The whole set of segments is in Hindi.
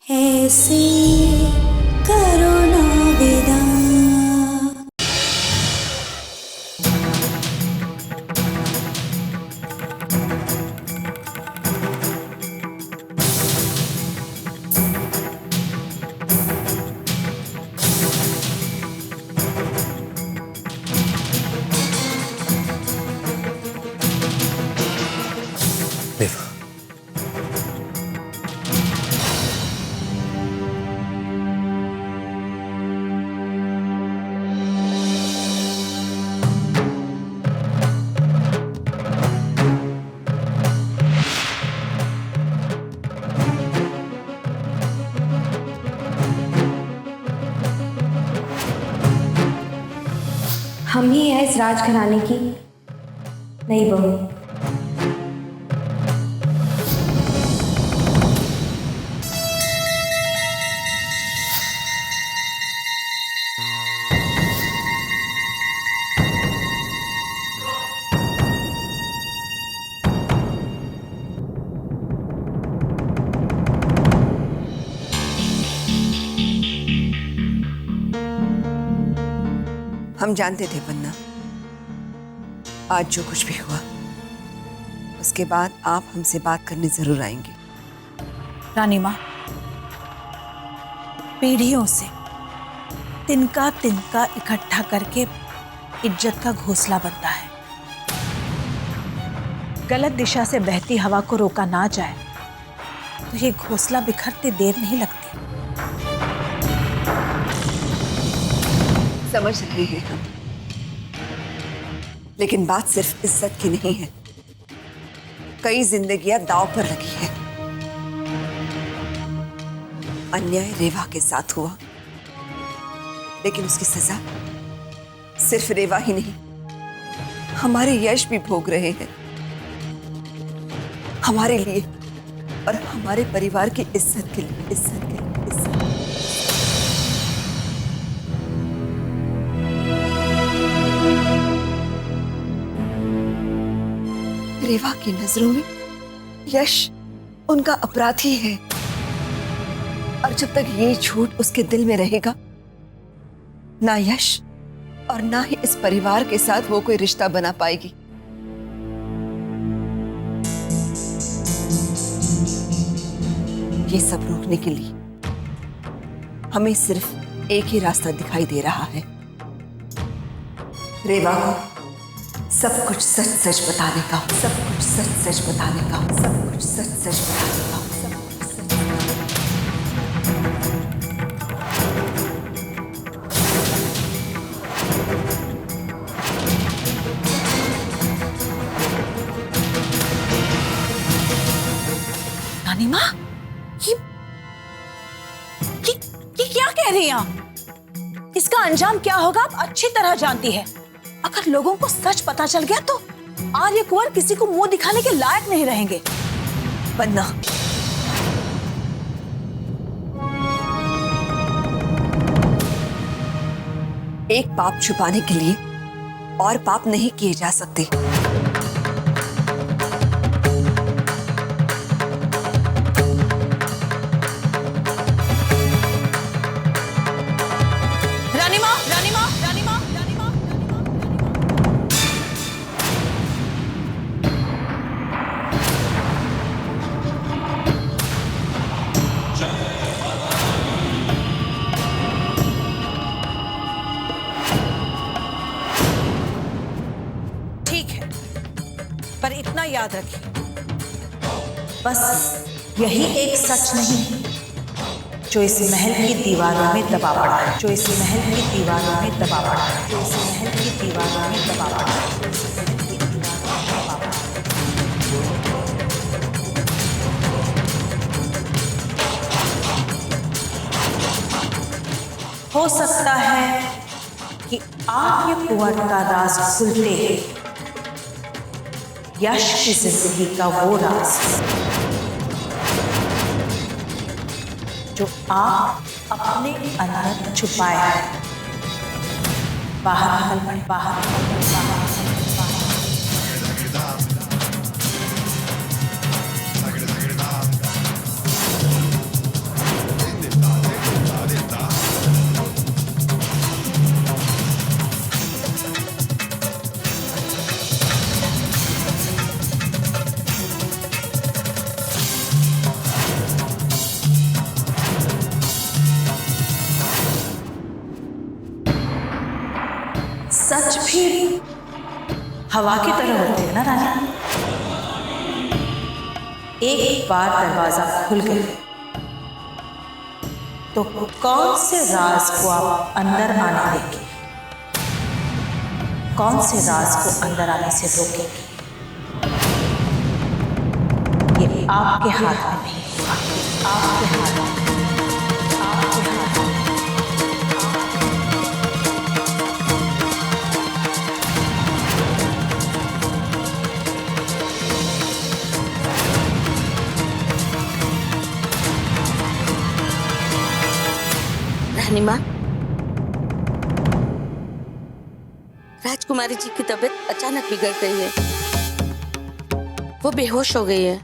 ऐसे करो ना विदा। रेवा, हम ही हैं इस राजघराने की नई बहू। हम जानते थे पन्ना, आज जो कुछ भी हुआ उसके बाद आप हमसे बात करने जरूर आएंगे। रानी माँ, पीढ़ियों से तिनका तिनका इकट्ठा करके इज्जत का घोंसला बनता है। गलत दिशा से बहती हवा को रोका ना जाए तो ये घोंसला बिखरते देर नहीं लगती। समझ रहे हैं हम, लेकिन बात सिर्फ इज्जत की नहीं है। कई जिंदगियां दांव पर लगी है। अन्याय रेवा के साथ हुआ, लेकिन उसकी सजा सिर्फ रेवा ही नहीं, हमारे यश भी भोग रहे हैं। हमारे लिए और हमारे परिवार की इज्जत के लिए, इज्जत के लिए, इज्जत। रेवा की नजरों में यश उनका अपराधी है, और जब तक ये झूठ उसके दिल में रहेगा, ना यश और ना ही इस परिवार के साथ वो कोई रिश्ता बना पाएगी। ये सब रोकने के लिए हमें सिर्फ एक ही रास्ता दिखाई दे रहा है, रेवा को सब कुछ सच सच बताने का, सब कुछ सच सच बताने का, सब कुछ सच सच बताने का, सब कुछ सच। रानी माँ, ये क्या कह रही हैं आप? इसका अंजाम क्या होगा आप अच्छी तरह जानती है। अगर लोगों को सच पता चल गया तो आर्य कुंवर किसी को मुंह दिखाने के लायक नहीं रहेंगे। पन्ना, एक पाप छुपाने के लिए और पाप नहीं किए जा सकते। रानी माँ, रानी माँ, रानी माँ, रानी माँ, ठीक है, पर इतना याद रखिए, बस यही एक सच नहीं है जो इस महल की दीवारों में दबा पड़ा है, जो इस महल की दीवारों में दबा पड़ा है, जो इस महल की दीवारों में दबा पड़ा है, जो इस महल की दीवारों में दबा पड़ा है। हो सकता है कि आर्य कुंवर का राज खुलते ही यश की जिंदगी का वो राज जो आप अपने अंदर छुपाए हैं, बाहर निकल पड़े, बाहर निकल पड़े, बाहर निकल पड़े, बाहर। भी हवा की तरह होते हैं ना रानी। एक बार दरवाजा खुल गया तो कौन से राज को आप अंदर आने देंगे, कौन से राज को अंदर आने से रोकेंगे, ये आपके हाथ में नहीं हुआ, आपके हाथ में, आपके हाथ में। रानी माँ, राजकुमारी जी की तबीयत अचानक बिगड़ गई है, वो बेहोश हो गई है।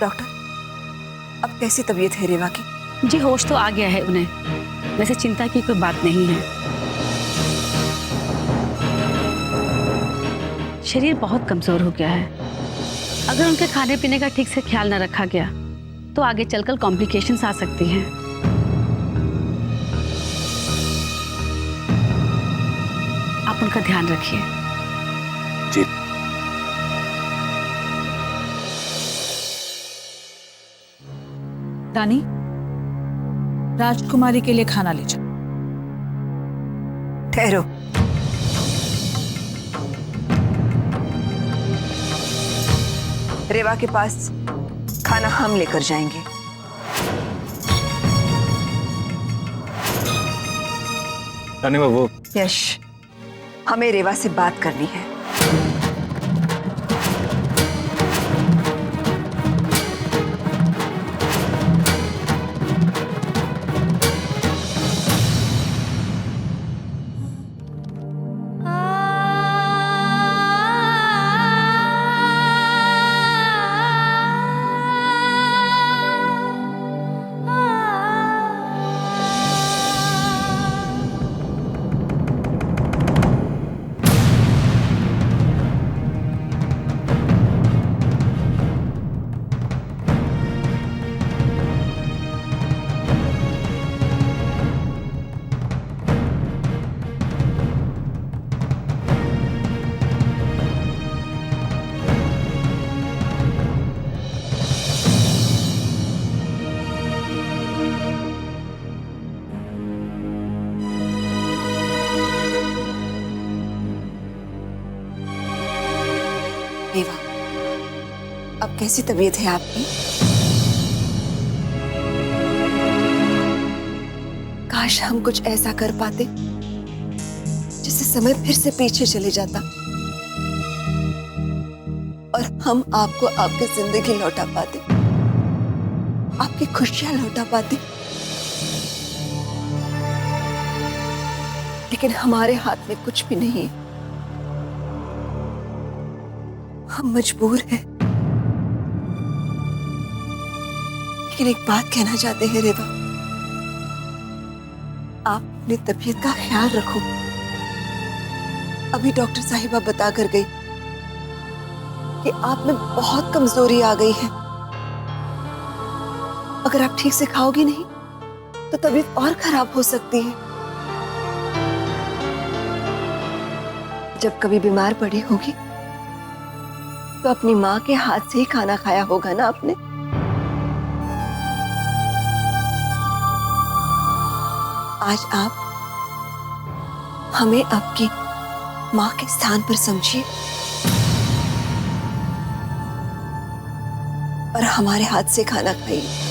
डॉक्टर, अब कैसी तबीयत है रेवा की? जी होश तो आ गया है उन्हें, वैसे चिंता की कोई बात नहीं है। शरीर बहुत कमजोर हो गया है, अगर उनके खाने पीने का ठीक से ख्याल न रखा गया तो आगे चलकर कॉम्प्लिकेशंस आ सकती हैं। आप उनका ध्यान रखिए। जी। रानी, राजकुमारी के लिए खाना ले जाओ। ठहरो, रेवा के पास खाना हम लेकर जाएंगे। रानी बाबू, यश, हमें रेवा से बात करनी है। रेवा, अब कैसी तबीयत है आपकी? काश हम कुछ ऐसा कर पाते जिससे समय फिर से पीछे चले जाता और हम आपको आपकी जिंदगी लौटा पाते, आपकी खुशियां लौटा पाते। लेकिन हमारे हाथ में कुछ भी नहीं है, हम मजबूर हैं। लेकिन एक बात कहना चाहते हैं रेवा, आप अपनी तबीयत का ख्याल रखो। अभी डॉक्टर साहिबा बता कर गई कि आप में बहुत कमजोरी आ गई है। अगर आप ठीक से खाओगी नहीं तो तबीयत और खराब हो सकती है। जब कभी बीमार पड़ी होगी तो अपनी माँ के हाथ से ही खाना खाया होगा ना आपने। आज आप हमें आपकी माँ के स्थान पर समझिए और हमारे हाथ से खाना खाइए।